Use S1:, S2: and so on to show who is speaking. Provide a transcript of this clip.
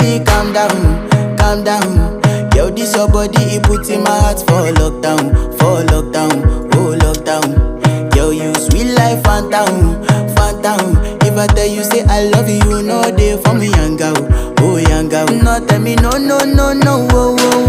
S1: baby, calm down. Yo, this your body, it put in my heart for lockdown, oh lockdown. Yo, you sweet life, phantom, phantom. If I tell you say I love you, no day for me, young girl, oh young girl. No tell me no, oh, oh, oh,